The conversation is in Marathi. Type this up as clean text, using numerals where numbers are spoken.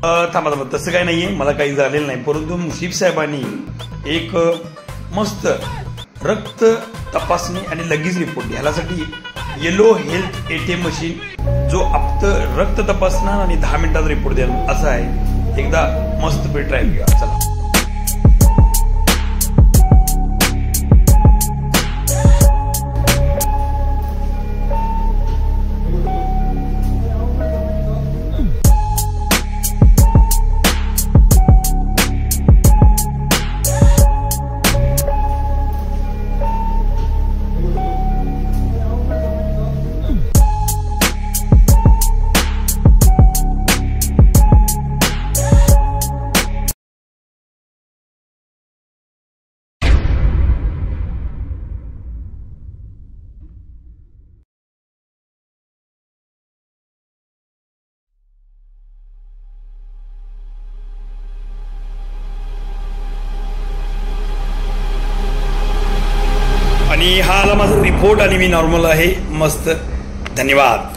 थांबा थांबा, तसं काही नाहीये, मला काही झालेलं नाही. परंतु मुश्रीफ साहेबांनी एक मस्त रक्त तपासणी आणि लगेच रिपोर्ट ह्यासाठी येलो हेल्थ ATM मशीन जो फक्त रक्त तपासणार आणि 10 मिनिटात रिपोर्ट देणार असं आहे. एकदा मस्त पे ट्राय करूया. चला. आणि हा आला माझा रिपोर्ट आणि मी नॉर्मल आहे. मस्त. धन्यवाद.